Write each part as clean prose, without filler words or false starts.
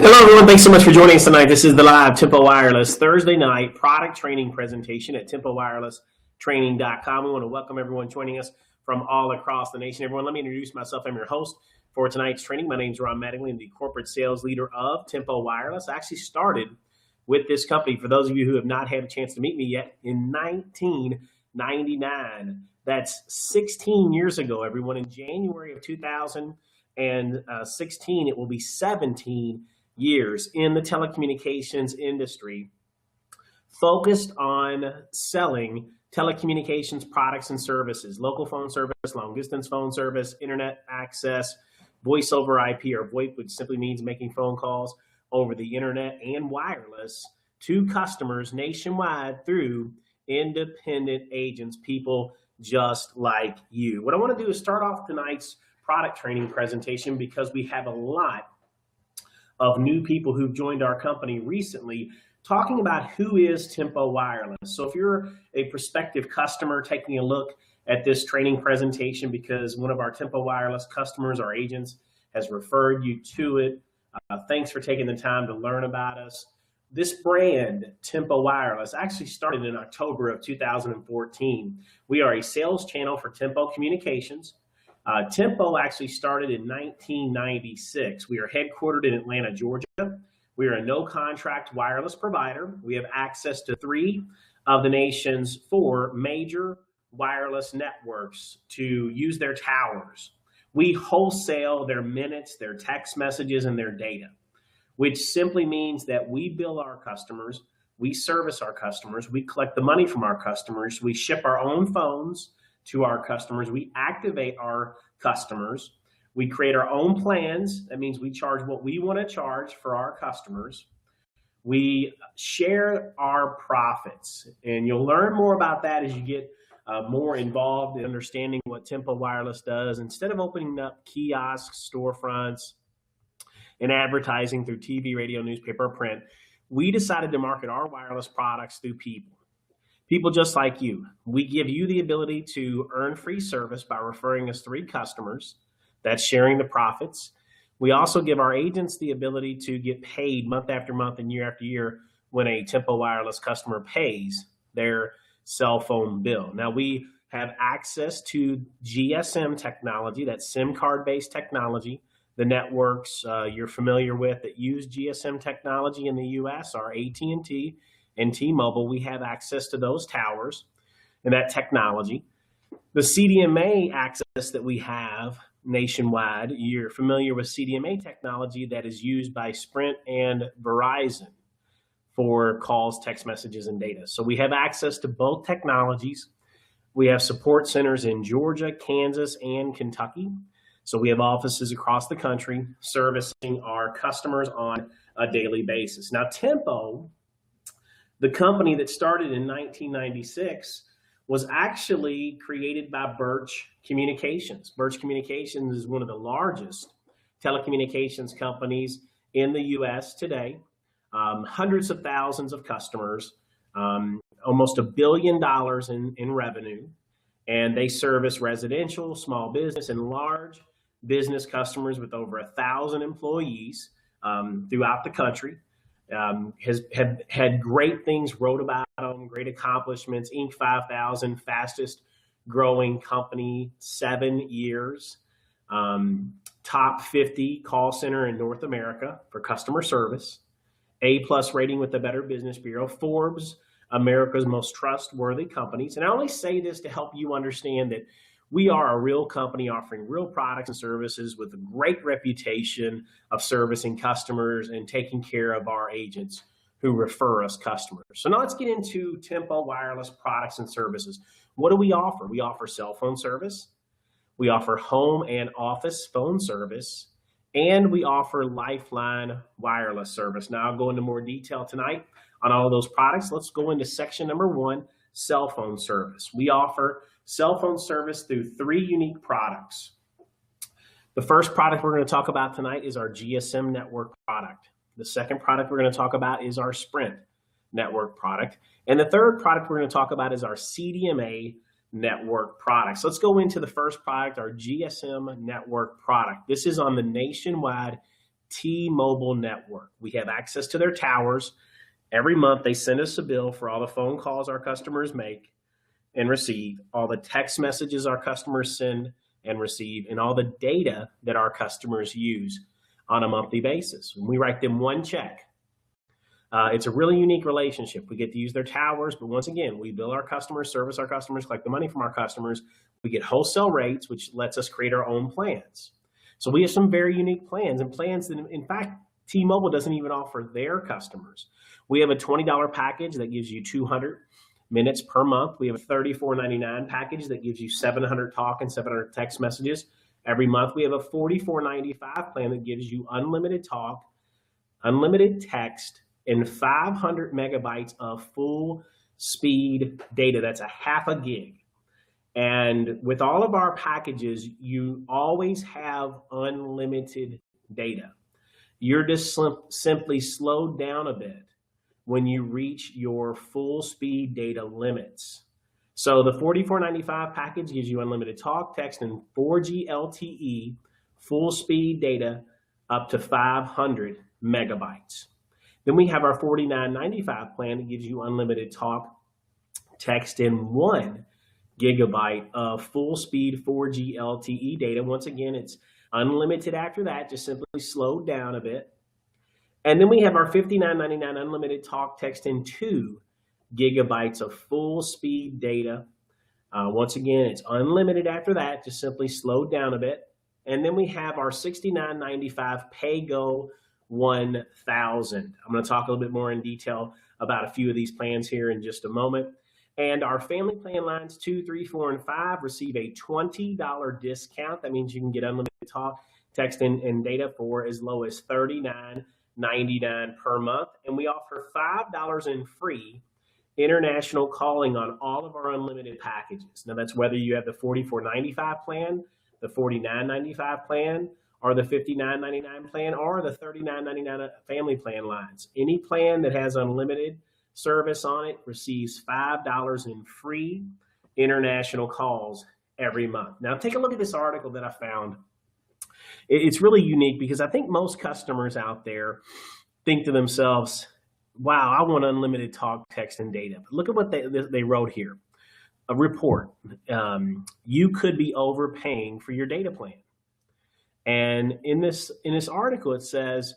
Hello, everyone. Thanks so much for joining us tonight. This is the live Tempo Wireless Thursday night product training presentation at TempoWirelessTraining.com. We want to welcome everyone joining us from all across the nation. Everyone, let me introduce myself. I'm your host for tonight's training. My name is Ron Mattingly. I'm the corporate sales leader of Tempo Wireless. I actually started with this company, for those of you who have not had a chance to meet me yet, in 1999. That's 16 years ago, everyone. In January of 2016, it will be 17 years in the telecommunications industry, focused on selling telecommunications products and services, local phone service, long distance phone service, internet access, voice over IP, or VoIP, which simply means making phone calls over the internet, and wireless to customers nationwide through independent agents, people just like you. What I want to do is start off tonight's product training presentation because we have a lot of new people who've joined our company recently talking about who is Tempo Wireless. So if you're a prospective customer taking a look at this training presentation because one of our Tempo Wireless customers or agents has referred you to it, thanks for taking the time to learn about us. This brand, Tempo Wireless, actually started in October of 2014. We are a sales channel for Tempo Communications. Tempo actually started in 1996. We are headquartered in Atlanta, Georgia. We are a no-contract wireless provider. We have access to 3 of the nation's 4 major wireless networks to use their towers. We wholesale their minutes, their text messages, and their data, which simply means that we bill our customers, we service our customers, we collect the money from our customers, we ship our own phones to our customers, we activate our customers, we create our own plans. That means we charge what we want to charge for our customers. We share our profits, and you'll learn more about that as you get more involved in understanding what Tempo Wireless does. Instead of opening up kiosks, storefronts, and advertising through TV, radio, newspaper, print, we decided to market our wireless products through people. People just like you. We give you the ability to earn free service by referring us 3 customers. That's sharing the profits. We also give our agents the ability to get paid month after month and year after year when a Tempo Wireless customer pays their cell phone bill. Now, we have access to GSM technology, that's SIM card-based technology. The networks you're familiar with that use GSM technology in the U.S. are at&t and T-Mobile. We have access to those towers and that technology. The CDMA access that we have nationwide, you're familiar with CDMA technology that is used by Sprint and Verizon for calls, text messages, and data. So we have access to both technologies. We have support centers in Georgia, Kansas, and Kentucky. So we have offices across the country servicing our customers on a daily basis. Now, Tempo, the company that started in 1996, was actually created by Birch Communications. Birch Communications is one of the largest telecommunications companies in the U.S. today. Hundreds of thousands of customers, almost $1 billion in revenue, and they service residential, small business, and large business customers with over 1,000 employees throughout the country. Has had great things wrote about them, great accomplishments. Inc. 5000, fastest growing company, 7 years. Top 50 call center in North America for customer service. A+ rating with the Better Business Bureau. Forbes, America's most trustworthy companies. And I only say this to help you understand that we are a real company offering real products and services with a great reputation of servicing customers and taking care of our agents who refer us customers. So now let's get into Tempo Wireless products and services. What do we offer? We offer cell phone service. We offer home and office phone service. And we offer Lifeline wireless service. Now I'll go into more detail tonight on all of those products. Let's go into section number 1, cell phone service. We offer cell phone service through 3 unique products. The first product we're going to talk about tonight is our GSM network product. The second product we're going to talk about is our Sprint network product. And the third product we're going to talk about is our CDMA network products. Let's go into the first product, our GSM network product. This is on the nationwide T-Mobile network. We have access to their towers. Every month they send us a bill for all the phone calls our customers make and receive, all the text messages our customers send and receive, and all the data that our customers use on a monthly basis. When we write them one check, it's a really unique relationship. We get to use their towers, but once again, we bill our customers, service our customers, collect the money from our customers. We get wholesale rates, which lets us create our own plans. So we have some very unique plans, and plans that, in fact, T-Mobile doesn't even offer their customers. We have a $20 package that gives you 200 minutes per month. We have a $34.99 package that gives you 700 talk and 700 text messages every month. We have a $44.95 plan that gives you unlimited talk, unlimited text, and 500 megabytes of full speed data. That's a half a gig. And with all of our packages, you always have unlimited data. You're just simply slowed down a bit when you reach your full speed data limits. So the $44.95 package gives you unlimited talk, text, and 4G LTE full speed data up to 500 megabytes. Then we have our $49.95 plan that gives you unlimited talk, text, and 1 gigabyte of full speed 4G LTE data. Once again, it's unlimited after that, just simply slowed down a bit. And then we have our $59.99 unlimited talk, text, and 2 gigabytes of full speed data. Once again, it's unlimited after that, just simply slowed down a bit. And then we have our $69.95 PayGo 1000. I'm going to talk a little bit more in detail about a few of these plans here in just a moment. And our family plan lines 2, 3, 4, and 5 receive a $20 discount. That means you can get unlimited talk, text, and data for as low as $39.99 per month. And we offer $5 in free international calling on all of our unlimited packages. Now, that's whether you have the $44.95 plan, the $49.95 plan, or the $59.99 plan, or the $39.99 family plan lines. Any plan that has unlimited service on it receives $5 in free international calls every month. Now, take a look at this article that I found. It's really unique because I think most customers out there think to themselves, wow, I want unlimited talk, text, and data. But look at what they wrote here. A report. You could be overpaying for your data plan. And in this article, it says,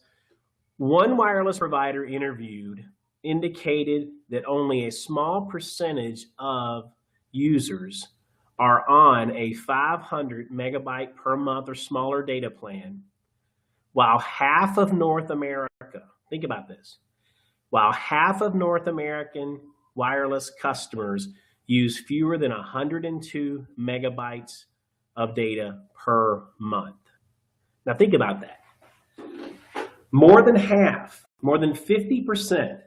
one wireless provider interviewed indicated that only a small percentage of users are on a 500 megabyte per month or smaller data plan, while half of North America, think about this, while half of North American wireless customers use fewer than 102 megabytes of data per month. Now think about that. More than half, more than 50%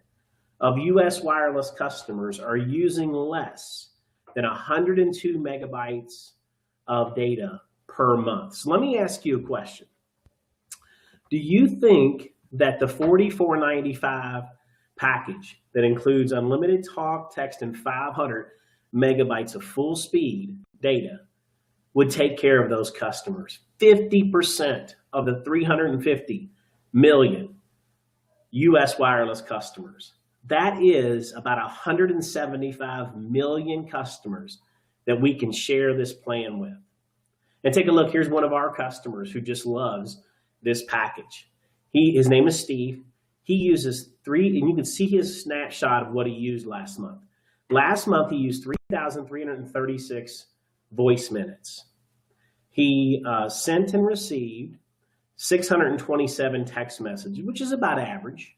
of US wireless customers are using less than 102 megabytes of data per month. So let me ask you a question. Do you think that the $44.95 package that includes unlimited talk, text, and 500 megabytes of full speed data would take care of those customers? 50% of the 350 million US wireless customers. That is about 175 million customers that we can share this plan with. And take a look, here's one of our customers who just loves this package. His name is Steve. He uses and you can see his snapshot of what he used last month. Last month, he used 3,336 voice minutes. He sent and received 627 text messages, which is about average.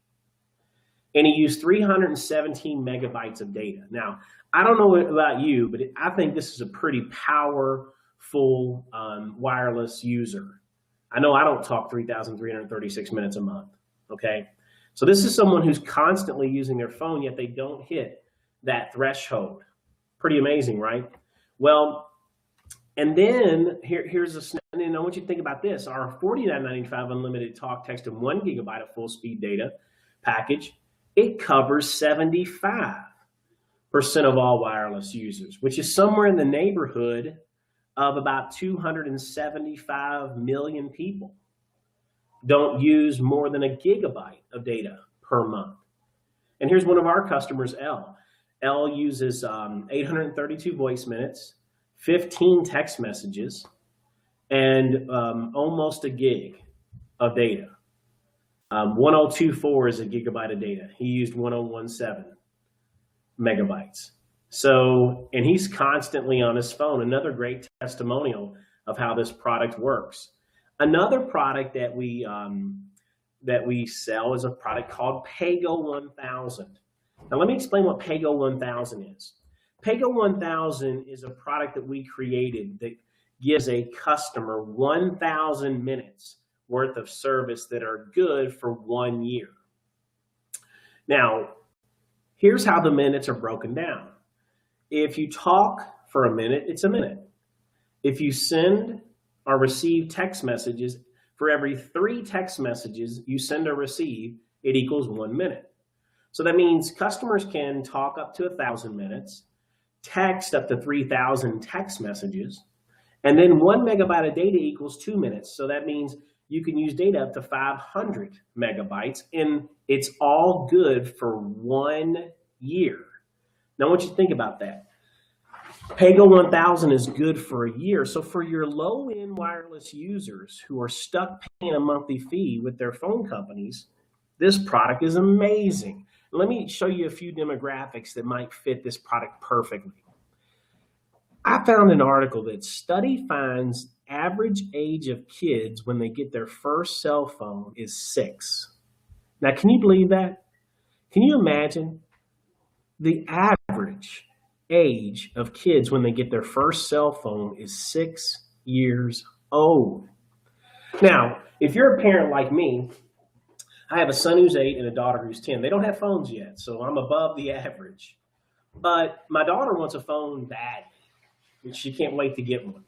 And he used 317 megabytes of data. Now, I don't know about you, but I think this is a pretty powerful wireless user. I know I don't talk 3,336 minutes a month, okay? So this is someone who's constantly using their phone, yet they don't hit that threshold. Pretty amazing, right? Well, and then here's and I want you to think about this. Our $49.95 unlimited talk, text, and 1 gigabyte of full speed data package, it covers 75% of all wireless users, which is somewhere in the neighborhood of about 275 million people. don't use more than a gigabyte of data per month. And here's one of our customers, L. L uses 832 voice minutes, 15 text messages, and almost a gig of data. 1024 is a gigabyte of data. He used 1017 megabytes. So, and he's constantly on his phone. Another great testimonial of how this product works. Another product that we sell is a product called Paygo 1000. Now, let me explain what Paygo 1000 is. Paygo 1000 is a product that we created that gives a customer 1,000 minutes worth of service that are good for 1 year. Now, here's how the minutes are broken down. If you talk for a minute, it's a minute. If you send or receive text messages, for every 3 text messages you send or receive, it equals 1 minute. So that means customers can talk up to 1,000 minutes, text up to 3,000 text messages, and then 1 megabyte of data equals 2 minutes. So that means you can use data up to 500 megabytes, and it's all good for 1 year. Now, I want you to think about that. Paygo 1000 is good for a year. So for your low-end wireless users who are stuck paying a monthly fee with their phone companies, this product is amazing. Let me show you a few demographics that might fit this product perfectly. I found an article that study finds average age of kids when they get their first cell phone is 6. Now, can you believe that? Can you imagine? The average age of kids when they get their first cell phone is 6 years old. Now, if you're a parent like me, I have a son who's 8 and a daughter who's 10. They don't have phones yet, so I'm above the average. But my daughter wants a phone badly, and she can't wait to get one.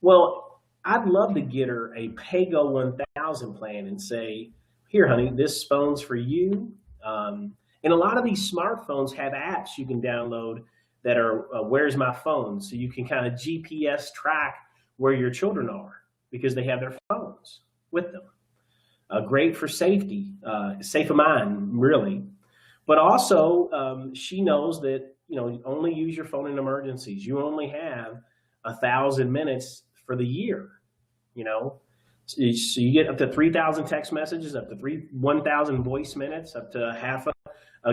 Well, I'd love to get her a Paygo 1000 plan and say, here, honey, this phone's for you. And a lot of these smartphones have apps you can download that are where's my phone? So you can kind of GPS track where your children are because they have their phones with them. Great for safety, safe of mind, really. But also, she knows that, you only use your phone in emergencies. You only have 1,000 minutes for the year, So you get up to 3,000 text messages, up to 1,000 voice minutes, up to half a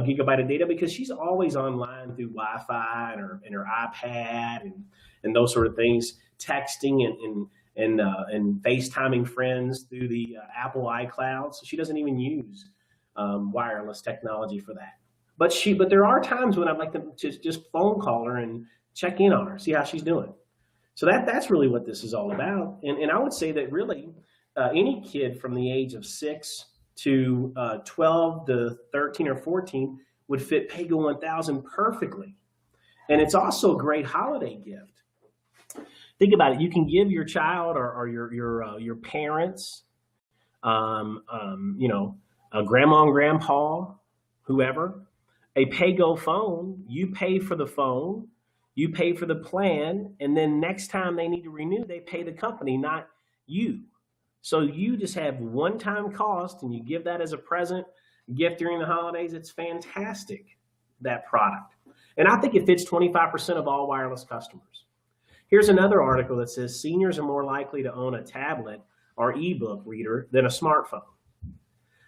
gigabyte of data because she's always online through Wi-Fi and her iPad and those sort of things, texting and FaceTiming friends through the Apple iCloud. So she doesn't even use wireless technology for that. But there are times when I'd like to just phone call her and check in on her, see how she's doing. So that's really what this is all about. And I would say that really any kid from the age of 6 to 12 to 13 or 14 would fit Paygo 1000 perfectly. And it's also a great holiday gift. Think about it. You can give your child or your parents, grandma and grandpa, whoever, a Paygo phone. You pay for the phone, you pay for the plan, and then next time they need to renew, they pay the company, not you. So you just have one-time cost, and you give that as a present gift during the holidays. It's fantastic, that product. And I think it fits 25% of all wireless customers. Here's another article that says seniors are more likely to own a tablet or ebook reader than a smartphone.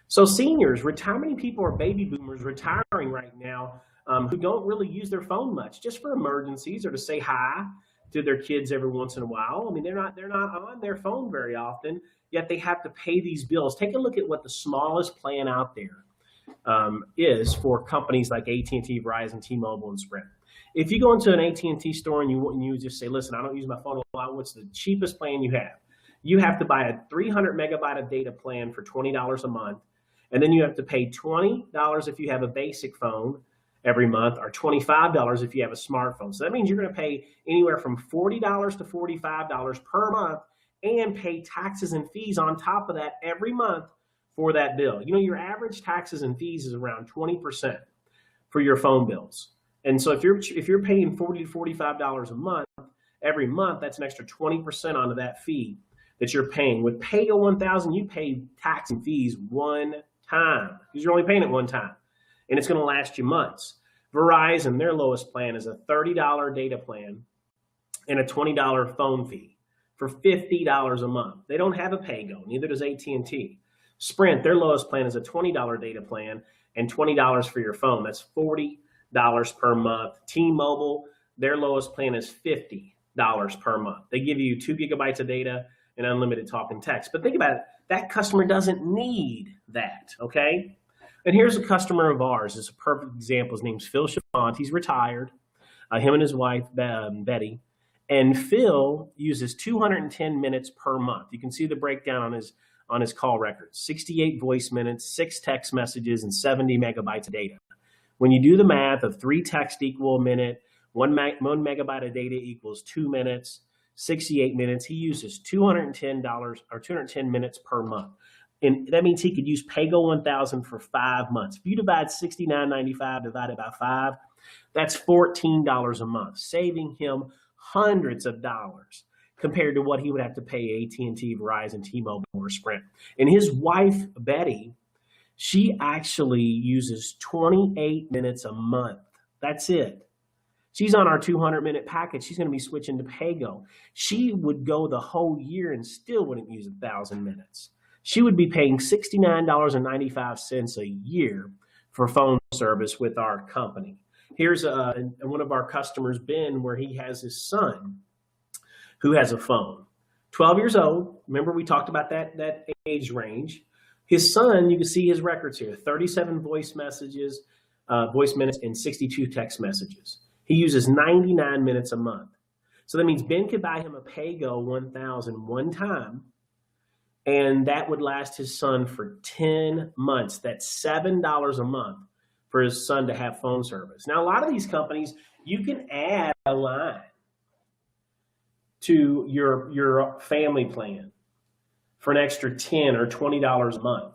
So seniors, how many people are baby boomers retiring right now who don't really use their phone much, just for emergencies or to say hi to their kids every once in a while? I mean, they're not on their phone very often, yet they have to pay these bills. Take a look at what the smallest plan out there is for companies like at&t, Verizon, T-Mobile, and Sprint. If you go into an at&t store and you just say, listen, I don't use my phone a lot, what's the cheapest plan you have? You have to buy a 300 megabyte of data plan for $20 a month, and then you have to pay $20 if you have a basic phone every month, or $25 if you have a smartphone. So that means you're going to pay anywhere from $40 to $45 per month and pay taxes and fees on top of that every month for that bill. Your average taxes and fees is around 20% for your phone bills. And so if you're paying $40 to $45 a month, every month, that's an extra 20% onto that fee. that you're paying. With PayGo 1000, you pay tax and fees one time because you're only paying it one time, and it's going to last you months. Verizon, their lowest plan is a $30 data plan and a $20 phone fee for $50 a month. They don't have a PayGo, neither does at&t. Sprint, their lowest plan is a $20 data plan and $20 for your phone. That's $40 per month. T-Mobile, their lowest plan is $50 per month. They give you 2 gigabytes of data and unlimited talk and text. But think about it, that customer doesn't need that, okay? And here's a customer of ours. It's a perfect example. His name's Phil Chavant. He's retired, him and his wife, Betty. And Phil uses 210 minutes per month. You can see the breakdown on his call records: 68 voice minutes, 6 text messages, and 70 megabytes of data. When you do the math of 3 texts equal a minute, 1 megabyte of data equals 2 minutes, 68 minutes, he uses $210 or 210 minutes per month. And that means he could use PayGo 1000 for 5 months. If you divide $69.95 divided by 5, that's $14 a month, saving him hundreds of dollars compared to what he would have to pay at&t, Verizon, T-Mobile, or Sprint. And his wife, Betty, she actually uses 28 minutes a month. That's it. She's on our 200-minute package. She's going to be switching to PayGo. She would go the whole year and still wouldn't use 1,000 minutes. She would be paying $69.95 a year for phone service with our company. Here's one of our customers, Ben, where he has his son who has a phone. 12 years old. Remember, we talked about that age range. His son, you can see his records here: 37 voice minutes, and 62 text messages. He uses 99 minutes a month. So that means Ben could buy him a PayGo 1000 one time, and that would last his son for 10 months. That's $7 a month for his son to have phone service. Now, a lot of these companies, you can add a line to your family plan for an extra $10 or $20 a month.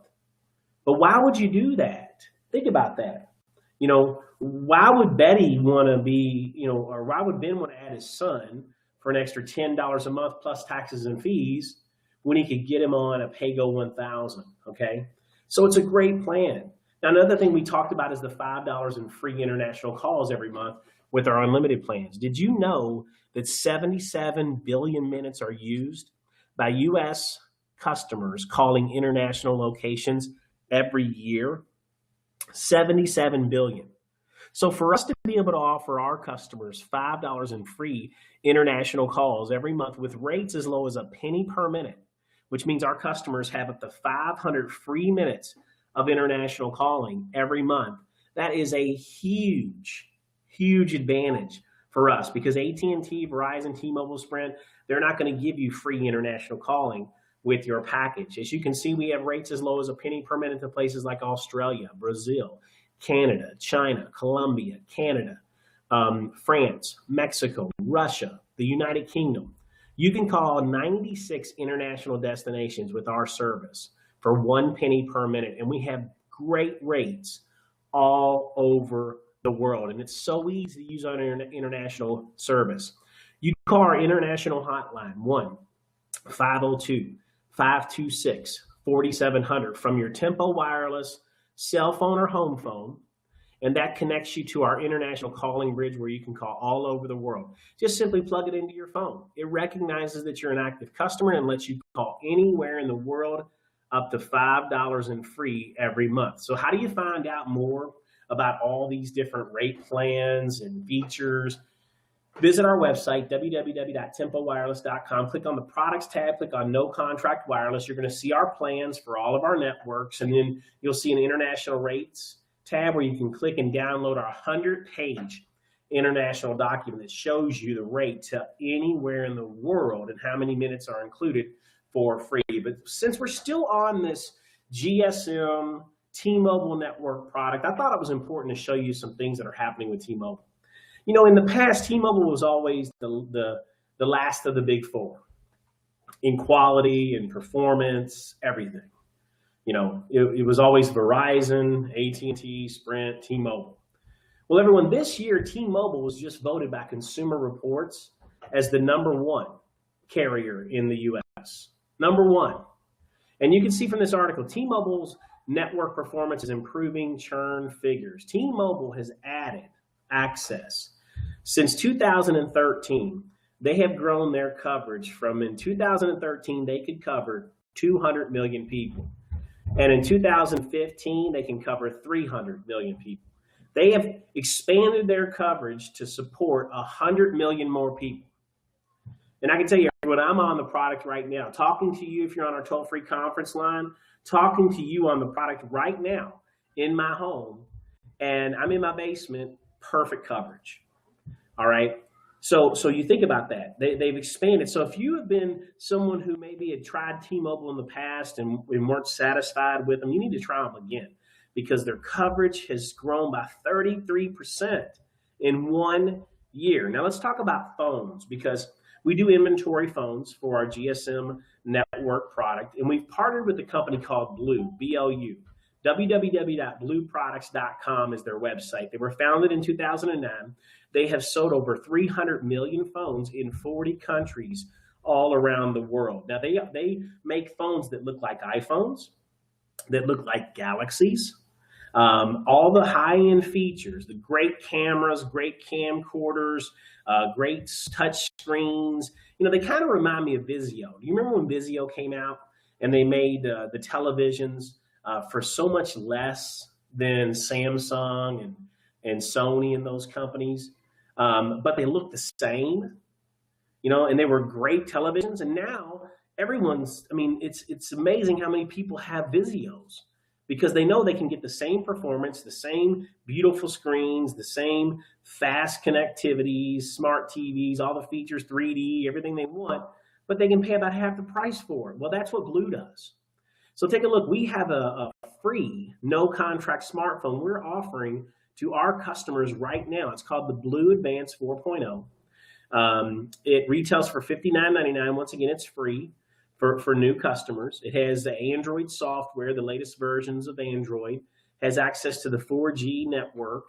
But why would you do that? Think about that. You know, why would Betty want to be, or why would Ben want to add his son for an extra $10 a month plus taxes and fees when he could get him on a PayGo 1000, okay? So it's a great plan. Now, another thing we talked about is the $5 in free international calls every month with our unlimited plans. Did you know that 77 billion minutes are used by U.S. customers calling international locations every year? 77 billion. So for us to be able to offer our customers $5 in free international calls every month with rates as low as a penny per minute, which means our customers have up to 500 free minutes of international calling every month, that is a huge, huge advantage for us, because at&t, Verizon, T-Mobile, Sprint, they're not going to give you free international calling with your package. As you can see, we have rates as low as a penny per minute to places like Australia, Brazil, Canada, China, Colombia, Canada, France, Mexico, Russia, the United Kingdom. You can call 96 international destinations with our service for 1 penny per minute, and we have great rates all over the world, and it's so easy to use our international service. You can call our international hotline, 1-502-526-4700 from your Tempo Wireless cell phone or home phone, and that connects you to our international calling bridge where you can call all over the world. Just simply plug it into your phone. It recognizes that you're an active customer and lets you call anywhere in the world up to $5 in free every month. So how do you find out more about all these different rate plans and features? Visit our website, www.tempowireless.com. Click on the products tab, click on no contract wireless. You're going to see our plans for all of our networks, and then you'll see an international rates tab where you can click and download our 100-page international document that shows you the rate to anywhere in the world and how many minutes are included for free. But since we're still on this GSM T-Mobile network product, I thought it was important to show you some things that are happening with T-Mobile. You know, in the past, T-Mobile was always the last of the big four in quality and performance, everything. You know, it was always Verizon, at&t, Sprint, T-Mobile. Well, everyone, this year, T-Mobile was just voted by Consumer Reports as the #1 carrier in the U.S. Number one, and you can see from this article, T-Mobile's network performance is improving churn figures. T-Mobile has added access. Since 2013, they have grown their coverage from, in 2013, they could cover 200 million people. And in 2015, they can cover 300 million people. They have expanded their coverage to support 100 million more people. And I can tell you, when I'm on the product right now, talking to you, if you're on our toll-free conference line, talking to you on the product right now in my home, and I'm in my basement, perfect coverage. All right. So you think about that. They've expanded. So if you have been someone who maybe had tried T-Mobile in the past and weren't satisfied with them, you need to try them again, because their coverage has grown by 33% in 1 year. Now let's talk about phones, because we do inventory phones for our GSM network product, and we've partnered with a company called Blue, B-L-U. www.blueproducts.com is their website. They were founded in 2009. They have sold over 300 million phones in 40 countries all around the world. Now, they make phones that look like iPhones, that look like Galaxies, all the high-end features, the great cameras, great camcorders, great touch screens. You know, they kind of remind me of Vizio. Do you remember when Vizio came out and they made the televisions for so much less than Samsung and Sony and those companies? But they look the same, you know, and they were great televisions. And now everyone's, I mean, it's amazing how many people have Vizios, because they know they can get the same performance, the same beautiful screens, the same fast connectivities, smart TVs, all the features, 3D, everything they want, but they can pay about half the price for it. Well, that's what Blue does. So take a look. We have a free, no contract smartphone we're offering to our customers right now. It's called the Blue Advance 4.0. It retails for $59.99. Once again, it's free for new customers. It has the Android software, the latest versions of Android, has access to the 4G network,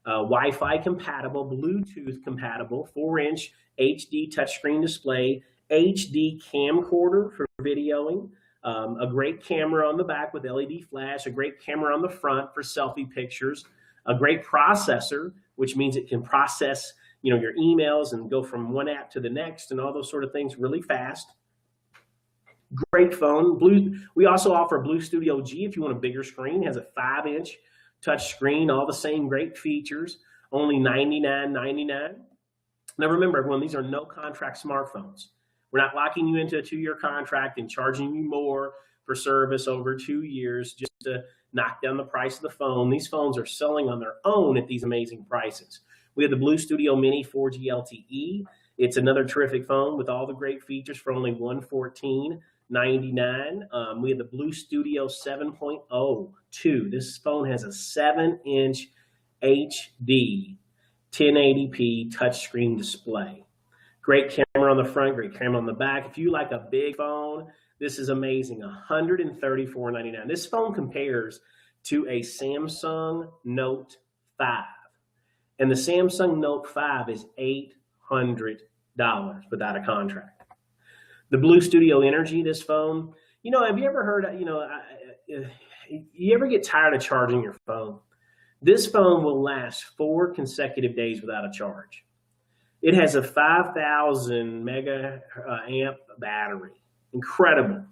Wi-Fi compatible, Bluetooth compatible, 4-inch HD touchscreen display, HD camcorder for videoing, a great camera on the back with LED flash, a great camera on the front for selfie pictures, a great processor, which means it can process, you know, your emails and go from one app to the next and all those sort of things really fast. Great phone. We also offer a Blue Studio G if you want a bigger screen. It has a 5-inch touch screen, all the same great features, only $99.99. Now remember, everyone, these are no contract smartphones. We're not locking you into a 2-year contract and charging you more for service over 2 years just to knock down the price of the phone. These phones are selling on their own at these amazing prices. We have the Blue Studio Mini 4G LTE. It's another terrific phone with all the great features for only $114.99. We have the Blue Studio 7.0 2. This phone has a 7-inch HD 1080p touchscreen display. Great camera on the front, great camera on the back. If you like a big phone, this is amazing, $134.99. This phone compares to a Samsung Note 5. And the Samsung Note 5 is $800 without a contract. The Blue Studio Energy, this phone, you know, have you ever heard, you ever get tired of charging your phone? This phone will last 4 consecutive days without a charge. It has a 5,000 mega amp battery. Incredible.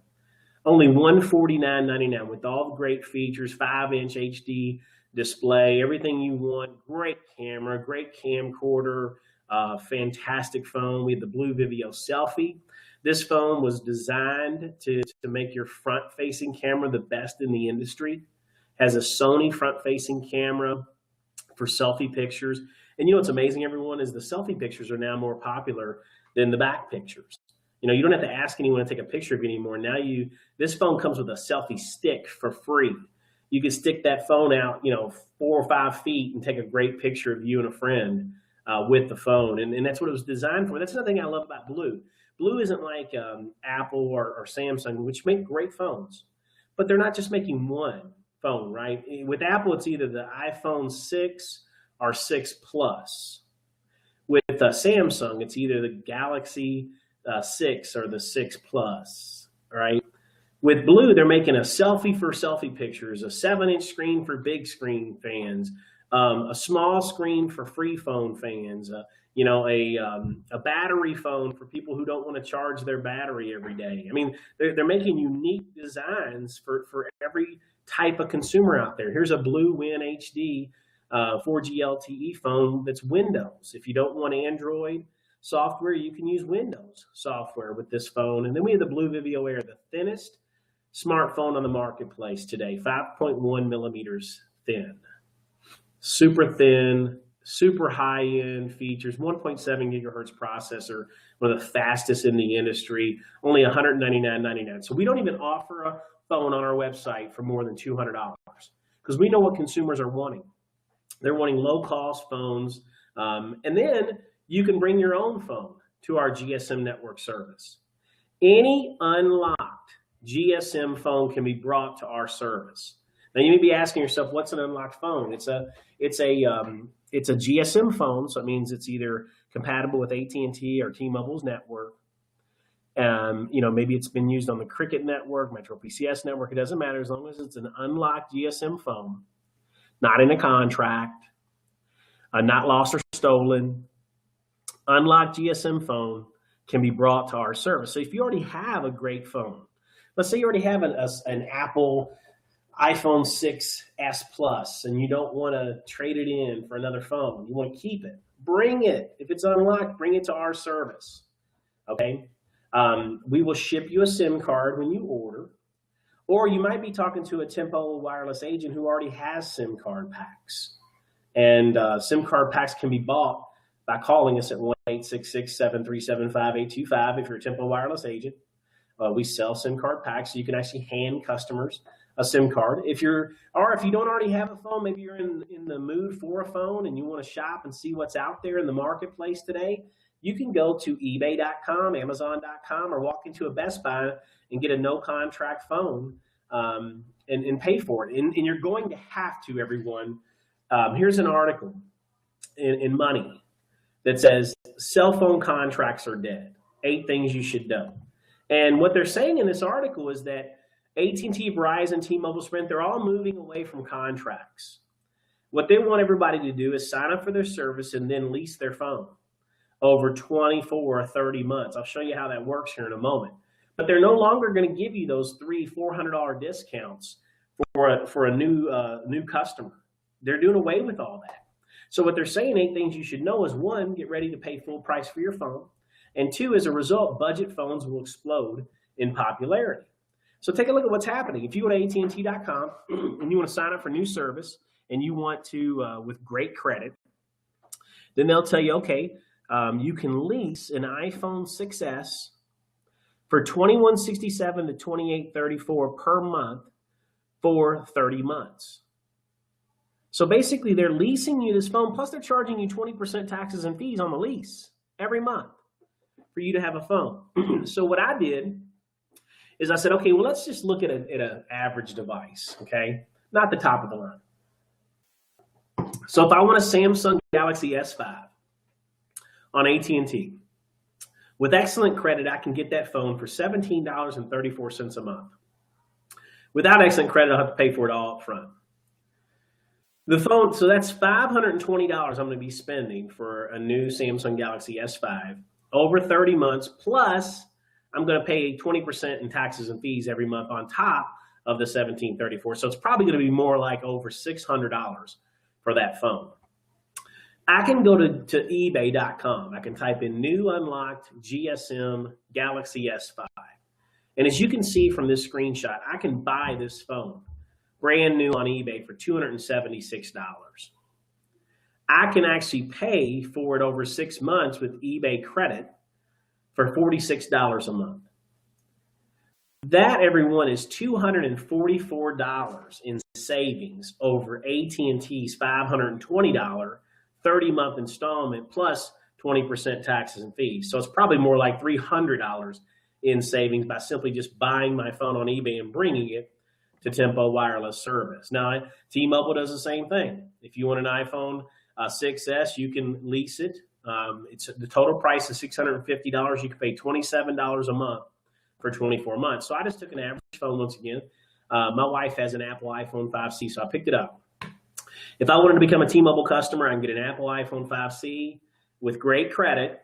Only $149.99 with all the great features, 5-inch HD display, everything you want. Great camera, great camcorder, fantastic phone. We have the Blue Vivio Selfie. This phone was designed to make your front-facing camera the best in the industry. Has a Sony front-facing camera for selfie pictures. And you know what's amazing, everyone, is the selfie pictures are now more popular than the back pictures. You know, you don't have to ask anyone to take a picture of you anymore. Now this phone comes with a selfie stick for free. You can stick that phone out, you know, 4 or 5 feet and take a great picture of you and a friend with the phone. And that's what it was designed for. That's another thing I love about Blue. Blue isn't like Apple or Samsung, which make great phones, but they're not just making one phone, right? With Apple, it's either the iPhone 6 or 6 Plus. With Samsung, it's either the Galaxy 6 or the 6 Plus. all right? With Blue, they're making a selfie for selfie pictures, a 7-inch screen for big screen fans, a small screen for free phone fans, a battery phone for people who don't want to charge their battery every day. I mean, they're making unique designs for every type of consumer out there. Here's a Blue Win HD 4G LTE phone that's Windows. If you don't want Android software, you can use Windows software with this phone. And then we have the Blue Vivio Air, the thinnest smartphone on the marketplace today, 5.1 millimeters thin. Super thin, super high-end features, 1.7 gigahertz processor, one of the fastest in the industry, only $199.99. So we don't even offer a phone on our website for more than $200 because we know what consumers are wanting. They're wanting low-cost phones, and then you can bring your own phone to our GSM network service. Any unlocked GSM phone can be brought to our service. Now you may be asking yourself, what's an unlocked phone? It's a GSM phone, so it means it's either compatible with at&t or T-Mobile's network. Maybe it's been used on the Cricket network, Metro PCS network. It doesn't matter as long as it's an unlocked GSM phone, not in a contract, not lost or stolen. Unlocked GSM phone can be brought to our service. So if you already have a great phone, let's say you already have an Apple iPhone 6s Plus and you don't want to trade it in for another phone, you want to keep it, bring it. If it's unlocked, bring it to our service, okay? We will ship you a SIM card when you order, or you might be talking to a Tempo wireless agent who already has SIM card packs. And SIM card packs can be bought by calling us at 1-866-737-5825 if you're a Tempo wireless agent. We sell SIM card packs, so you can actually hand customers a SIM card. If you don't already have a phone, maybe you're in the mood for a phone and you want to shop and see what's out there in the marketplace today, you can go to ebay.com, amazon.com, or walk into a Best Buy and get a no-contract phone and pay for it. And you're going to have to, everyone. Here's an article in Money that says cell phone contracts are dead. 8 things you should know. And what they're saying in this article is that at&t, Verizon, T-Mobile, Sprint, they're all moving away from contracts. What they want everybody to do is sign up for their service and then lease their phone over 24 or 30 months. I'll show you how that works here in a moment. But they're no longer going to give you those $300-400 discounts for a new customer. They're doing away with all that. So what they're saying, 8 things you should know is 1, get ready to pay full price for your phone. And 2, as a result, budget phones will explode in popularity. So take a look at what's happening. If you go to at&t.com and you want to sign up for new service and you want to, with great credit, then they'll tell you, okay, you can lease an iPhone 6s for $21.67 to $28.34 per month for 30 months. So basically, they're leasing you this phone, plus they're charging you 20% taxes and fees on the lease every month for you to have a phone. So what I did is I said, okay, well, let's just look at an average device, okay? Not the top of the line. So if I want a Samsung Galaxy S5 on AT&T, with excellent credit, I can get that phone for $17.34 a month. Without excellent credit, I'll have to pay for it all up front. The phone, so that's $520 I'm going to be spending for a new Samsung Galaxy S5 over 30 months, plus I'm going to pay 20% in taxes and fees every month on top of the $17.34. So it's probably going to be more like over $600 for that phone. I can go to ebay.com. I can type in new unlocked GSM Galaxy S5. And as you can see from this screenshot, I can buy this phone brand new on eBay for $276. I can actually pay for it over 6 months with eBay credit for $46 a month. That, everyone, is $244 in savings over AT&T's $520 30-month installment plus 20% taxes and fees. So it's probably more like $300 in savings by simply just buying my phone on eBay and bringing it to Tempo Wireless Service. Now, T-Mobile does the same thing. If you want an iPhone 6S, you can lease it. The total price is $650. You can pay $27 a month for 24 months. So I just took an average phone once again. My wife has an Apple iPhone 5C, so I picked it up. If I wanted to become a T-Mobile customer, I can get an Apple iPhone 5C with great credit.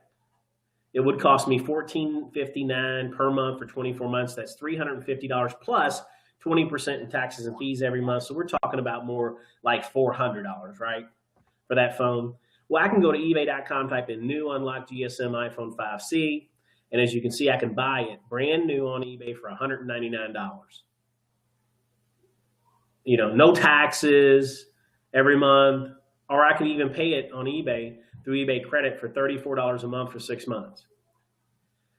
It would cost me $14.59 per month for 24 months. That's $350 plus 20% in taxes and fees every month. So we're talking about more like $400, right, for that phone. Well, I can go to ebay.com, type in new unlocked GSM iPhone 5C, and as you can see, I can buy it brand new on eBay for $199. You know, no taxes every month, or I can even pay it on eBay through eBay credit for $34 a month for 6 months.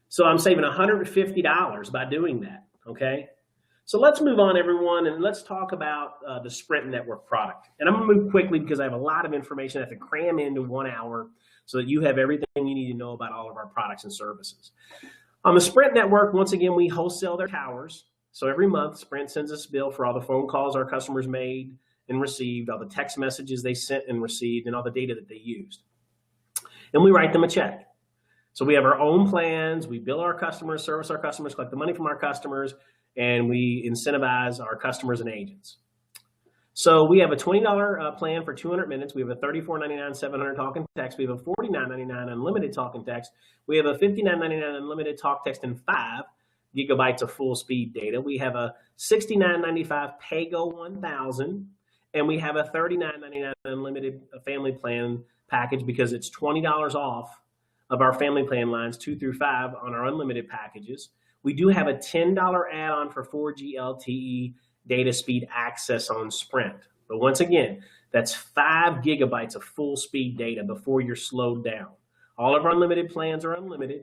So I'm saving $150 by doing that, okay? So let's move on, everyone, and let's talk about the Sprint Network product. And I'm going to move quickly because I have a lot of information I have to cram into 1 hour so that you have everything you need to know about all of our products and services. On the Sprint Network, once again, we wholesale their towers. So every month, Sprint sends us a bill for all the phone calls our customers made and received, all the text messages they sent and received, and all the data that they used. And we write them a check. So we have our own plans. We bill our customers, service our customers, collect the money from our customers, and we incentivize our customers and agents. So we have a $20 plan for 200 minutes. We have a $34.99 700 talk and text. We have a $49.99 unlimited talk and text. We have a $59.99 unlimited talk, text, and 5 gigabytes of full speed data. We have a $69.95 PayGo 1000, and we have a $39.99 unlimited family plan package because it's $20 off of our family plan lines 2 through 5 on our unlimited packages. We do have a $10 add-on for 4G LTE data speed access on Sprint. But once again, that's 5 gigabytes of full speed data before you're slowed down. All of our unlimited plans are unlimited.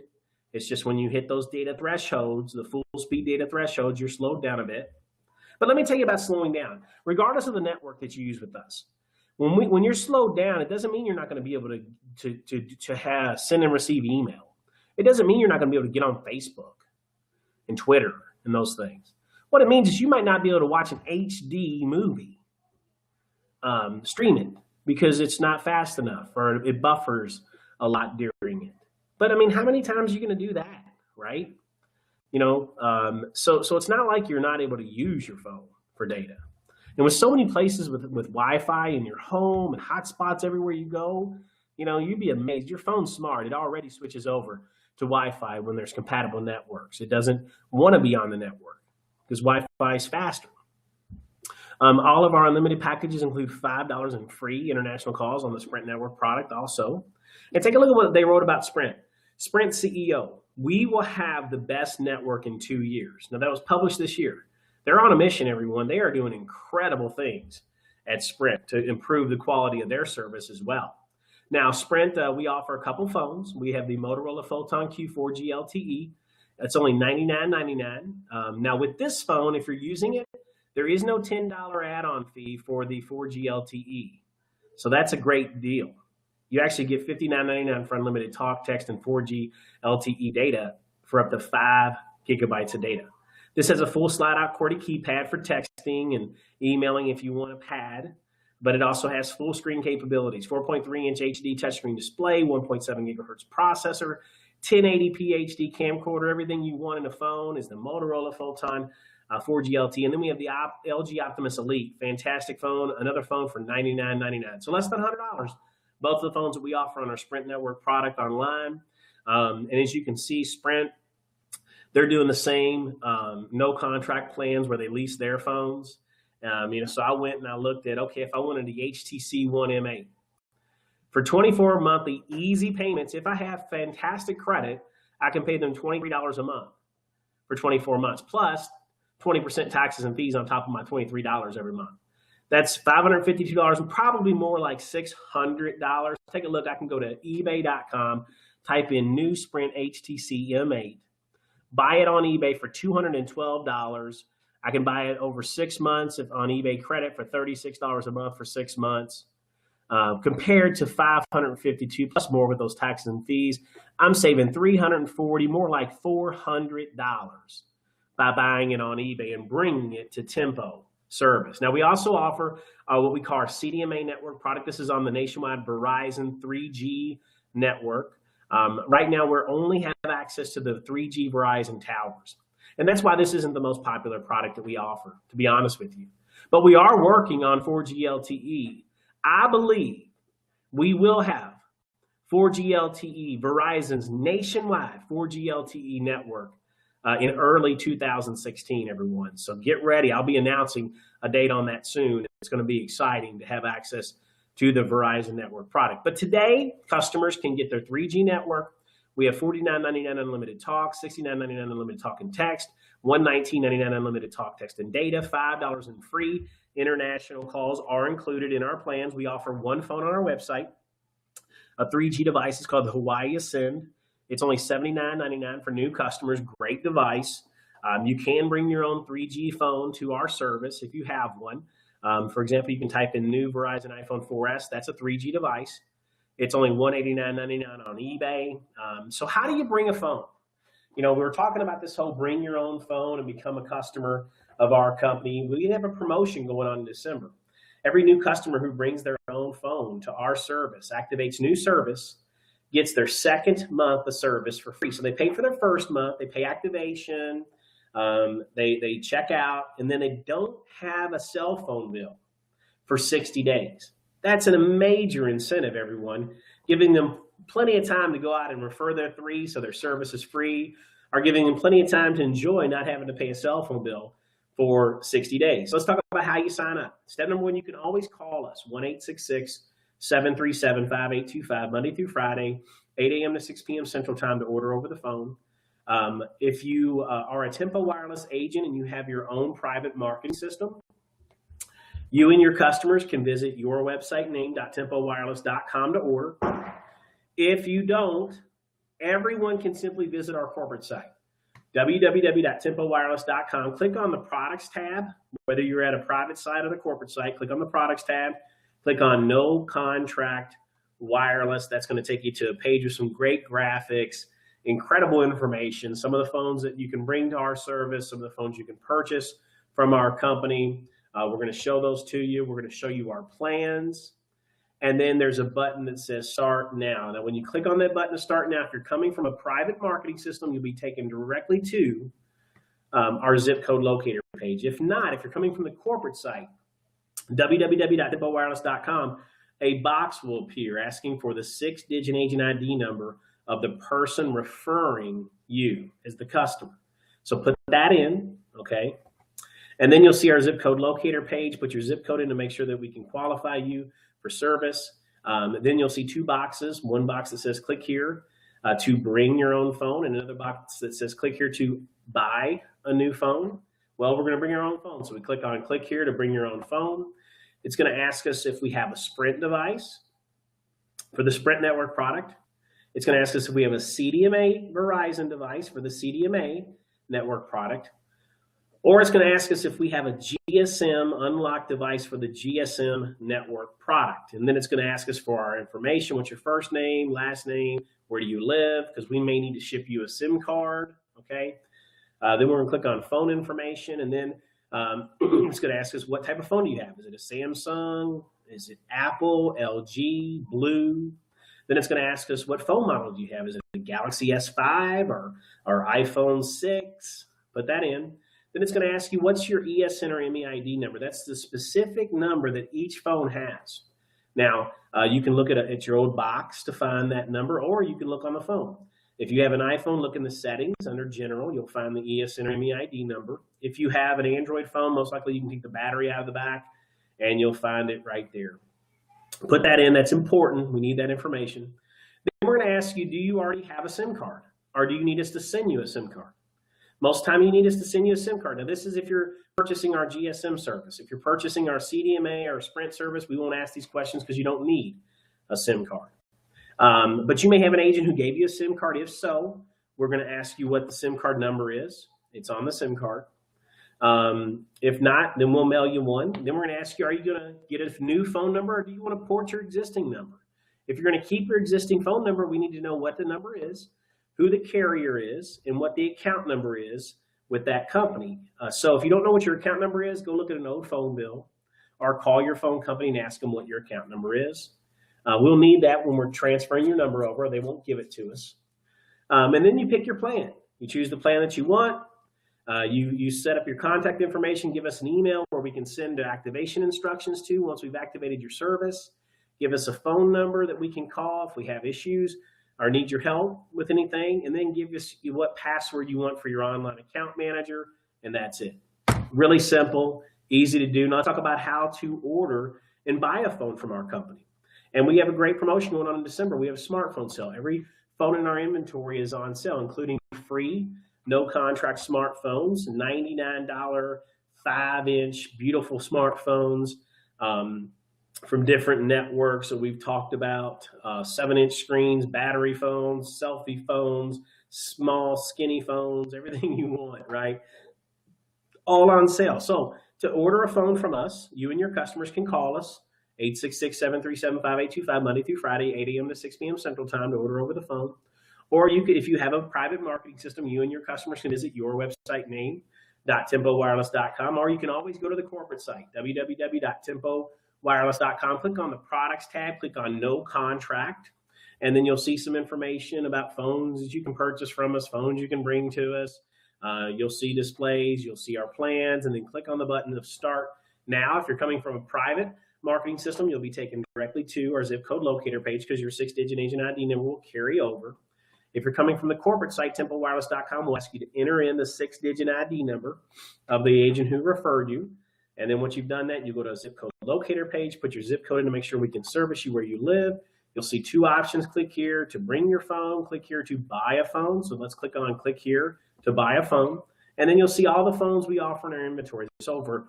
It's just when you hit those data thresholds, the full speed data thresholds, you're slowed down a bit. But let me tell you about slowing down. Regardless of the network that you use with us, when you're slowed down, it doesn't mean you're not going to be able to send and receive email. It doesn't mean you're not going to be able to get on Facebook and Twitter and those things. What it means is you might not be able to watch an HD movie streaming because it's not fast enough or it buffers a lot during it. But I mean, how many times are you going to do that, right? You know, so it's not like you're not able to use your phone for data. And with so many places with Wi-Fi in your home and hotspots everywhere you go, you know, you'd be amazed. Your phone's smart. It already switches over to Wi-Fi when there's compatible networks. It doesn't want to be on the network because Wi-Fi is faster. All of our unlimited packages include $5 in free international calls on the Sprint Network product also. And take a look at what they wrote about Sprint. Sprint CEO, we will have the best network in 2 years. Now, that was published this year. They're on a mission, everyone. They are doing incredible things at Sprint to improve the quality of their service as well. Now, Sprint, we offer a couple phones. We have the Motorola Photon Q4G LTE. That's only $99.99. Now, with this phone, if you're using it, there is no $10 add-on fee for the 4G LTE. So that's a great deal. You actually get $59.99 for unlimited talk, text, and 4G LTE data for up to 5 gigabytes of data. This has a full slide-out QWERTY keypad for texting and emailing if you want a pad, but it also has full screen capabilities, 4.3-inch HD touchscreen display, 1.7 gigahertz processor, 1080p HD camcorder. Everything you want in a phone is the Motorola Photon 4G LTE. And then we have the LG Optimus Elite, fantastic phone, another phone for $99.99. So less than $100. Both of the phones that we offer on our Sprint Network product online. And as you can see, Sprint, they're doing the same no contract plans where they lease their phones. So I went and I looked at, okay, if I wanted the HTC One M8 for 24 monthly easy payments, if I have fantastic credit, I can pay them $23 a month for 24 months, plus 20% taxes and fees on top of my $23 every month. That's $552 and probably more like $600. Take a look. I can go to ebay.com, type in new Sprint HTC M8, buy it on eBay for $212. I can buy it over 6 months on eBay credit for $36 a month for 6 months. Compared to $552 plus more with those taxes and fees, I'm saving $340, more like $400 by buying it on eBay and bringing it to Tempo service. Now, we also offer what we call our CDMA network product. This is on the nationwide Verizon 3G network. Right now, we only have access to the 3G Verizon towers. And that's why this isn't the most popular product that we offer, to be honest with you. But we are working on 4G LTE. I believe we will have 4G LTE, Verizon's nationwide 4G LTE network in early 2016, everyone. So get ready. I'll be announcing a date on that soon. It's going to be exciting to have access to the Verizon network product. But today, customers can get their 3G network. We have $49.99 unlimited talk, $69.99 unlimited talk and text, $119.99 unlimited talk, text, and data, $5 in free international calls are included in our plans. We offer one phone on our website. A 3G device is called the Hawaii Ascend. It's only $79.99 for new customers. Great device. You can bring your own 3G phone to our service if you have one. For example, you can type in new Verizon iPhone 4S. That's a 3G device. It's only $189.99 on eBay. So how do you bring a phone? You know, we were talking about this whole bring your own phone and become a customer of our company. We have a promotion going on in December. Every new customer who brings their own phone to our service, activates new service, gets their second month of service for free. So they pay for their first month, they pay activation, they check out, and then they don't have a cell phone bill for 60 days. That's a major incentive, everyone, giving them plenty of time to go out and refer their three so their service is free, or giving them plenty of time to enjoy not having to pay a cell phone bill for 60 days. So let's talk about how you sign up. Step number one, you can always call us, 1-866-737-5825, Monday through Friday, 8 a.m. to 6 p.m. Central Time to order over the phone. If you are a Tempo Wireless agent and you have your own private marketing system, you and your customers can visit your website name.tempowireless.com to order. If you don't, everyone can simply visit our corporate site, www.tempowireless.com. Click on the products tab, whether you're at a private site or the corporate site, click on the products tab, click on no contract wireless. That's going to take you to a page with some great graphics, incredible information, some of the phones that you can bring to our service, some of the phones you can purchase from our company. We're going to show those to you. We're going to show you our plans. And then there's a button that says Start Now. Now, when you click on that button to Start Now, if you're coming from a private marketing system, you'll be taken directly to our zip code locator page. If not, if you're coming from the corporate site, www.tempowireless.com, a box will appear asking for the 6-digit agent ID number of the person referring you as the customer. So put that in, okay? And then you'll see our zip code locator page. Put your zip code in to make sure that we can qualify you for service. Then you'll see two boxes. One box that says click here to bring your own phone, and another box that says click here to buy a new phone. Well, we're going to bring our own phone. So we click on click here to bring your own phone. It's going to ask us if we have a Sprint device for the Sprint network product. It's going to ask us if we have a CDMA Verizon device for the CDMA network product. Or it's going to ask us if we have a GSM unlocked device for the GSM network product. And then it's going to ask us for our information. What's your first name, last name, where do you live? Because we may need to ship you a SIM card, okay? Then we're going to click on phone information, and then it's going to ask us what type of phone do you have? Is it a Samsung? Is it Apple, LG, Blue? Then it's going to ask us what phone model do you have? Is it a Galaxy S5 or iPhone 6? Put that in. Then it's going to ask you, what's your ESN or MEID number? That's the specific number that each phone has. Now, you can look at your old box to find that number, or you can look on the phone. If you have an iPhone, look in the settings under General. You'll find the ESN or MEID number. If you have an Android phone, most likely you can take the battery out of the back, and you'll find it right there. Put that in. That's important. We need that information. Then we're going to ask you, do you already have a SIM card, or do you need us to send you a SIM card? Most time you need us to send you a SIM card. Now, this is if you're purchasing our GSM service. If you're purchasing our CDMA or Sprint service, we won't ask these questions because you don't need a SIM card. But you may have an agent who gave you a SIM card. If so, we're going to ask you what the SIM card number is. It's on the SIM card. If not, then we'll mail you one. Then we're going to ask you, are you going to get a new phone number, or do you want to port your existing number? If you're going to keep your existing phone number, we need to know what the number is, who the carrier is, and what the account number is with that company. So if you don't know what your account number is, go look at an old phone bill or call your phone company and ask them what your account number is. We'll need that when we're transferring your number over. They won't give it to us. And then you pick your plan. You choose the plan that you want. You set up your contact information, give us an email where we can send activation instructions to once we've activated your service. Give us a phone number that we can call if we have issues or need your help with anything, and then give us what password you want for your online account manager, and that's it. Really simple, easy to do. Now let's talk about how to order and buy a phone from our company. And we have a great promotion going on in December. We have a smartphone sale. Every phone in our inventory is on sale, including free, no contract smartphones, $99 5-inch beautiful smartphones from different networks that we've talked about, 7-inch screens, battery phones, selfie phones, small skinny phones, everything you want, right? All on sale. So to order a phone from us, you and your customers can call us, 866-737-5825, Monday through Friday, 8 a.m. to 6 p.m. Central Time to order over the phone. Or you could, if you have a private marketing system, you and your customers can visit your website name, .tempowireless.com, or you can always go to the corporate site, www.tempowireless.com. Click on the products tab, click on no contract, and then you'll see some information about phones that you can purchase from us, phones you can bring to us. You'll see displays, you'll see our plans, and then click on the button of Start Now. If you're coming from a private marketing system, you'll be taken directly to our zip code locator page because your 6-digit agent ID number will carry over. If you're coming from the corporate site, tempowireless.com, we'll ask you to enter in the 6-digit ID number of the agent who referred you. And then once you've done that, you go to a zip code locator page, put your zip code in to make sure we can service you where you live. You'll see 2 options. Click here to bring your phone, click here to buy a phone. So let's click on click here to buy a phone. And then you'll see all the phones we offer in our inventory. There's over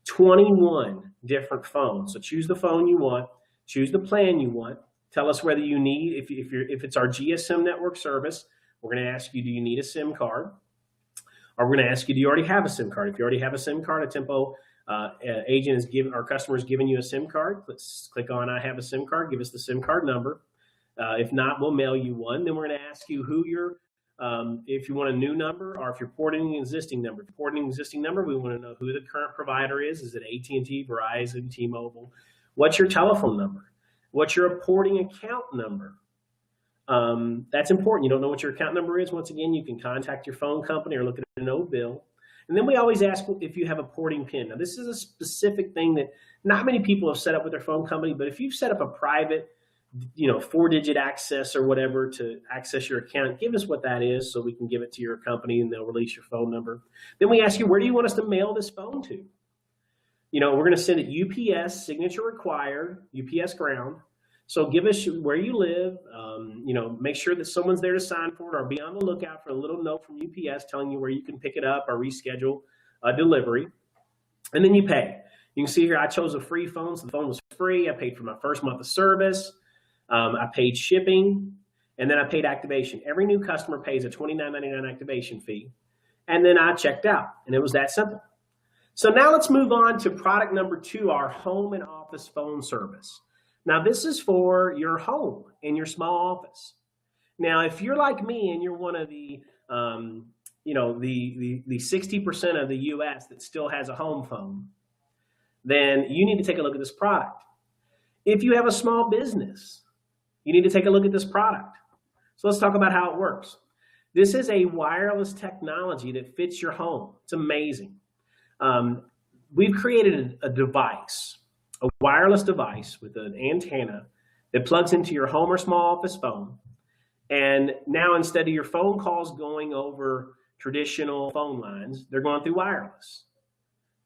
21 different phones. So choose the phone you want, choose the plan you want. Tell us whether you need, if it's our GSM network service, we're going to ask you, do you need a SIM card? Or we're going to ask you, do you already have a SIM card? If you already have a SIM card, a Tempo agent is giving, our customer is giving you a SIM card. Let's click on I have a SIM card, give us the SIM card number. If not, we'll mail you one. Then we're going to ask you who you're, if you want a new number or if you're porting an existing number. If you're porting an existing number, we want to know who the current provider is. Is it at&t, Verizon, T-Mobile? What's your telephone number? What's your porting account number? That's important. You don't know what your account number is. Once again, you can contact your phone company or look at a no bill. And then we always ask if you have a porting PIN. Now, this is a specific thing that not many people have set up with their phone company, but if you've set up a private, 4-digit access or whatever to access your account, give us what that is so we can give it to your company and they'll release your phone number. Then we ask you, where do you want us to mail this phone to? We're going to send it UPS, signature required, UPS ground. So give us where you live, make sure that someone's there to sign for it or be on the lookout for a little note from UPS telling you where you can pick it up or reschedule a delivery. And then you pay. You can see here I chose a free phone, so the phone was free. I paid for my first month of service. I paid shipping, and then I paid activation. Every new customer pays a $29.99 activation fee. And then I checked out, and it was that simple. So now let's move on to product number 2, our home and office phone service. Now, this is for your home and your small office. Now, if you're like me and you're one of the, the 60% of the U.S. that still has a home phone, then you need to take a look at this product. If you have a small business, you need to take a look at this product. So let's talk about how it works. This is a wireless technology that fits your home. It's amazing. We've created a device, a wireless device with an antenna that plugs into your home or small office phone. And now instead of your phone calls going over traditional phone lines, they're going through wireless.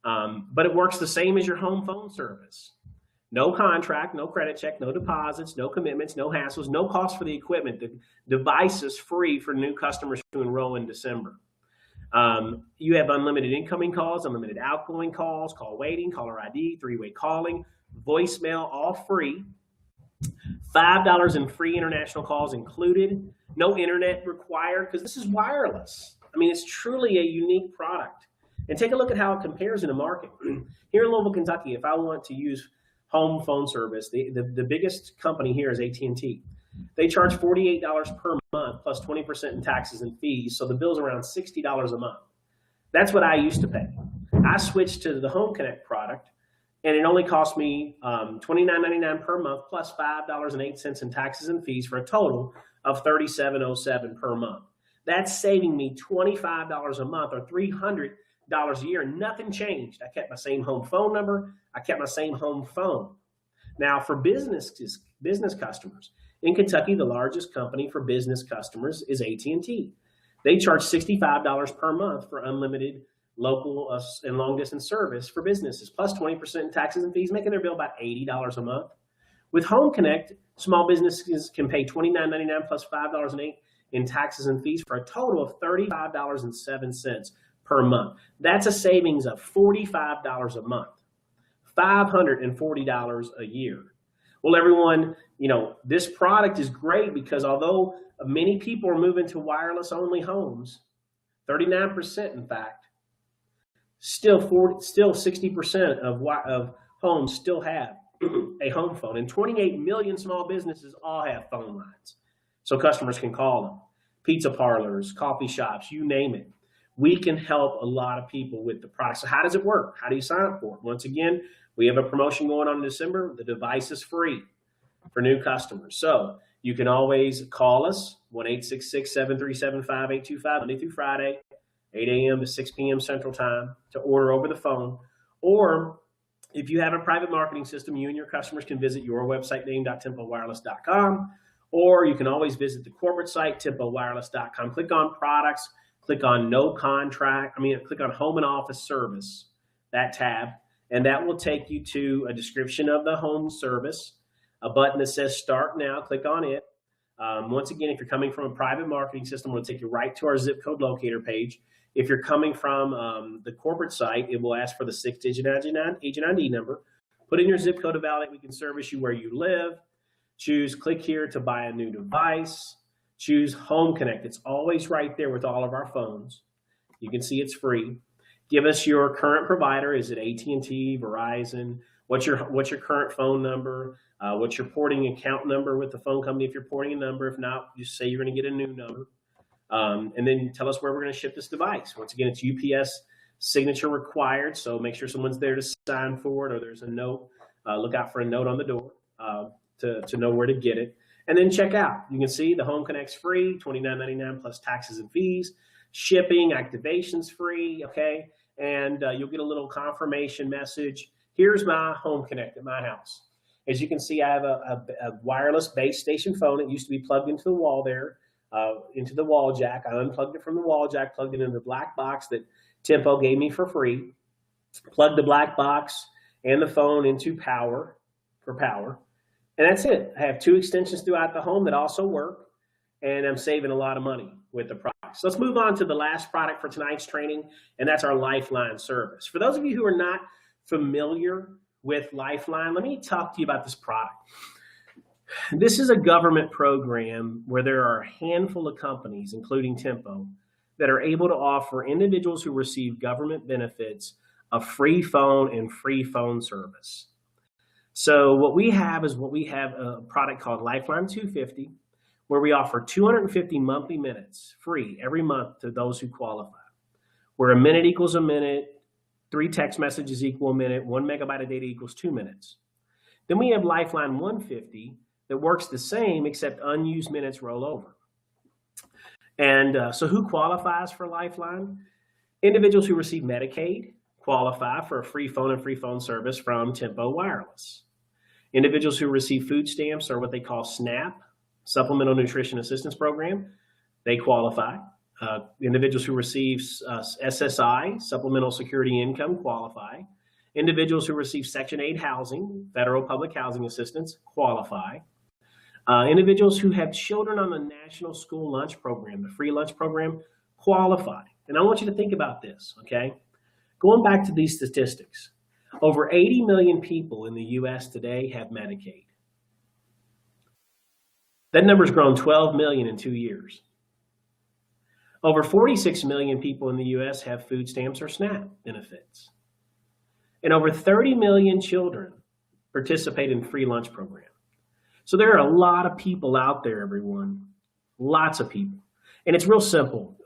But it works the same as your home phone service. No contract, no credit check, no deposits, no commitments, no hassles, no cost for the equipment. The device is free for new customers to enroll in December. You have unlimited incoming calls, unlimited outgoing calls, call waiting, caller ID, 3-way calling, voicemail, all free. $5 in free international calls included. No internet required because this is wireless. I mean, it's truly a unique product. And take a look at how it compares in the market. Here in Louisville, Kentucky, if I want to use home phone service, the biggest company here is at&t. They charge $48 per month plus 20% in taxes and fees. So the bill's around $60 a month. That's what I used to pay. I switched to the Home Connect product, and it only cost me $29.99 per month plus $5.08 in taxes and fees for a total of $37.07 per month. That's saving me $25 a month or $300 a year. Nothing changed. I kept my same home phone number. I kept my same home phone. Now, for business customers, in Kentucky, the largest company for business customers is at&t. They charge $65 per month for unlimited local and long distance service for businesses, plus 20% in taxes and fees, making their bill about $80 a month. With Home Connect, small businesses can pay $29.99 plus $5.08 in taxes and fees for a total of $35.07 per month. That's a savings of $45 a month, $540 a year. Well, everyone, this product is great because although many people are moving to wireless-only homes, 39%, in fact, still 60% of homes still have a home phone, and 28 million small businesses all have phone lines, so customers can call them. Pizza parlors, coffee shops, you name it. We can help a lot of people with the product. So how does it work? How do you sign up for it? Once again, we have a promotion going on in December. The device is free for new customers. So you can always call us, 1-866-737-5825, Monday through Friday, 8 a.m. to 6 p.m. Central Time, to order over the phone. Or if you have a private marketing system, you and your customers can visit your website name, tempowireless.com, or you can always visit the corporate site, tempowireless.com. Click on products, click on click on home and office service, that tab, and that will take you to a description of the home service, a button that says start now, click on it. Once again, if you're coming from a private marketing system, it'll take you right to our zip code locator page. If you're coming from the corporate site, it will ask for the 6-digit agent ID number. Put in your zip code to validate. We can service you where you live. Choose click here to buy a new device. Choose Home Connect. It's always right there with all of our phones. You can see it's free. Give us your current provider. Is it at&t, Verizon? What's your current phone number? What's your porting account number with the phone company if you're porting a number? If not, just say you're going to get a new number. And then tell us where we're going to ship this device. Once again, it's UPS signature required, so make sure someone's there to sign for it, or there's a note. Look out for a note on the door to know where to get it. And then check out. You can see the Home Connect's free, $29.99 plus taxes and fees. Shipping, activation's free, okay? And you'll get a little confirmation message. Here's my Home Connect at my house. As you can see, I have a wireless base station phone. It used to be plugged into the wall there, into the wall jack. I unplugged it from the wall jack, plugged it into the black box that Tempo gave me for free. Plugged the black box and the phone into power. And that's it. I have 2 extensions throughout the home that also work, and I'm saving a lot of money with the product. So let's move on to the last product for tonight's training, and that's our Lifeline service. For those of you who are not familiar with Lifeline, let me talk to you about this product. This is a government program where there are a handful of companies, including Tempo, that are able to offer individuals who receive government benefits a free phone and free phone service. So what we have is a product called Lifeline 250, where we offer 250 monthly minutes free every month to those who qualify, where a minute equals a minute, 3 text messages equal a minute, 1 megabyte of data equals 2 minutes. Then we have Lifeline 150 that works the same, except unused minutes roll over. And so who qualifies for Lifeline? Individuals who receive Medicaid qualify for a free phone and free phone service from Tempo Wireless. Individuals who receive food stamps, or what they call SNAP, Supplemental Nutrition Assistance Program, they qualify. Individuals who receive SSI, Supplemental Security Income, qualify. Individuals who receive Section 8 housing, Federal Public Housing Assistance, qualify. Individuals who have children on the National School Lunch Program, the free lunch program, qualify. And I want you to think about this, okay? Going back to these statistics, over 80 million people in the U.S. today have Medicaid. That number's grown 12 million in 2 years. Over 46 million people in the U.S. have food stamps or SNAP benefits. And over 30 million children participate in free lunch program. So there are a lot of people out there, everyone, lots of people. And it's real simple.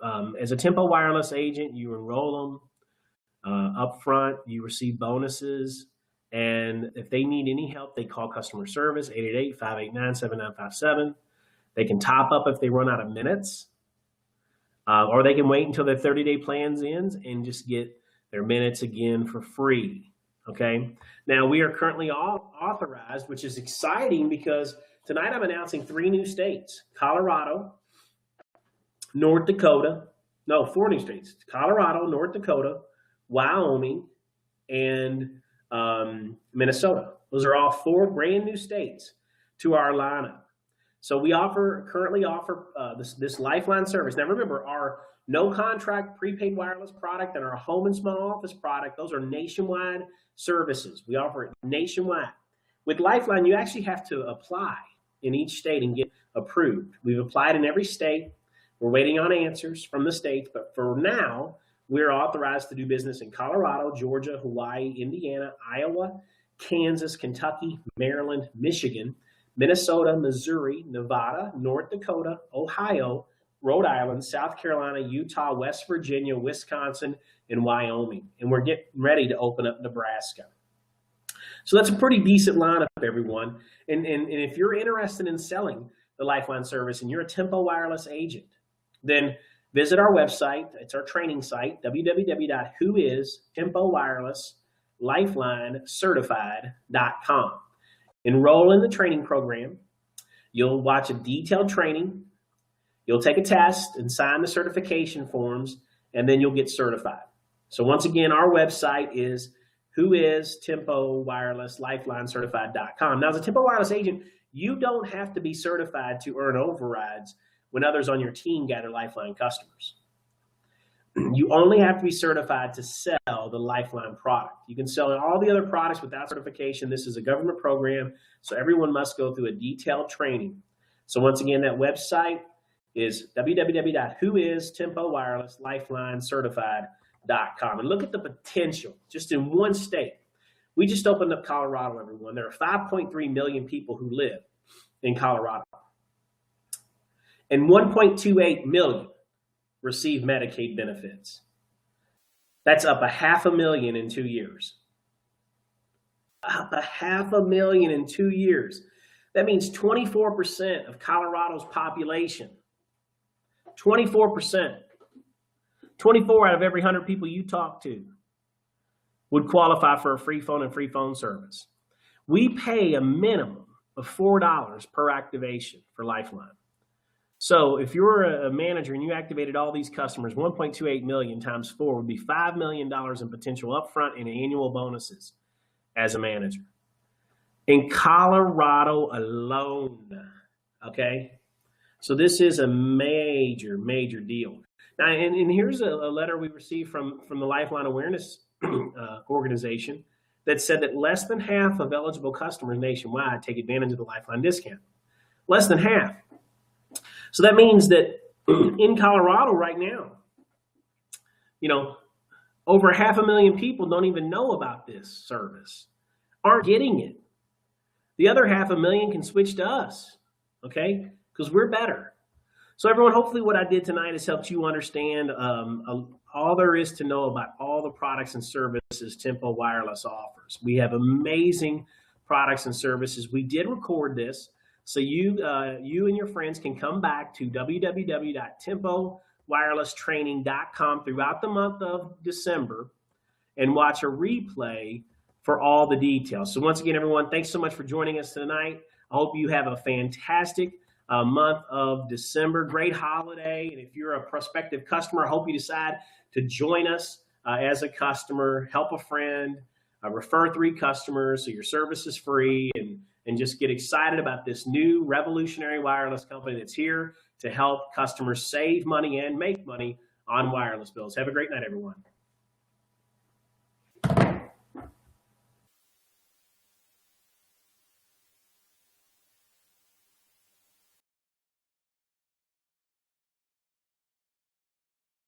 As a Tempo Wireless agent, you enroll them up front, you receive bonuses, and if they need any help, they call customer service, 888-589-7957. They can top up if they run out of minutes. or they can wait until their 30-day plans ends and just get their minutes again for free. Okay. Now we are currently all authorized, which is exciting because tonight I'm announcing 3 new states: Colorado, North Dakota. No, 4 new states: Colorado, North Dakota, Wyoming, and Minnesota. Those are all 4 brand new states to our lineup. So we currently offer this Lifeline service. Now remember, our no contract prepaid wireless product and our home and small office product, those are nationwide services. We offer it nationwide. With Lifeline, you actually have to apply in each state and get approved. We've applied in every state. We're waiting on answers from the states, but for now, we're authorized to do business in Colorado, Georgia, Hawaii, Indiana, Iowa, Kansas, Kentucky, Maryland, Michigan, Minnesota, Missouri, Nevada, North Dakota, Ohio, Rhode Island, South Carolina, Utah, West Virginia, Wisconsin, and Wyoming. And we're getting ready to open up Nebraska. So that's a pretty decent lineup, everyone. And if you're interested in selling the Lifeline service and you're a Tempo Wireless agent, then visit our website. It's our training site, www.whoistempowirelessLifelinecertified.com. Enroll in the training program. You'll watch a detailed training. You'll take a test and sign the certification forms, and then you'll get certified. So once again, our website is whoistempowirelessLifelinecertified.com. Now, as a Tempo Wireless agent, you don't have to be certified to earn overrides when others on your team gather Lifeline customers. You only have to be certified to sell the Lifeline product. You can sell all the other products without certification. This is a government program, so everyone must go through a detailed training. So once again, that website is www.whoistempowirelessLifelinecertified.com. And look at the potential just in one state. We just opened up Colorado, everyone. There are 5.3 million people who live in Colorado. And 1.28 million receive Medicaid benefits. That's up 500,000 in 2 years. Up 500,000 in 2 years. That means 24% of Colorado's population, 24%, 24 out of every 100 people you talk to would qualify for a free phone and free phone service. We pay a minimum of $4 per activation for Lifeline. So if you're a manager and you activated all these customers, 1.28 million times 4 would be $5 million in potential upfront and annual bonuses as a manager. In Colorado alone, okay? So this is a major, major deal. Now, and here's a letter we received from the Lifeline Awareness organization that said that less than half of eligible customers nationwide take advantage of the Lifeline discount. Less than half. So that means that in Colorado right now, over 500,000 people don't even know about this service, aren't getting it. The other 500,000 can switch to us, okay? Because we're better. So everyone, hopefully what I did tonight has helped you understand all there is to know about all the products and services Tempo Wireless offers. We have amazing products and services. We did record this, so you and your friends can come back to www.tempowirelesstraining.com throughout the month of December and watch a replay for all the details. So once again, everyone, thanks so much for joining us tonight. I hope you have a fantastic month of December. Great holiday. And if you're a prospective customer, I hope you decide to join us as a customer, help a friend, refer 3 customers so your service is free, and just get excited about this new revolutionary wireless company that's here to help customers save money and make money on wireless bills. Have a great night, everyone.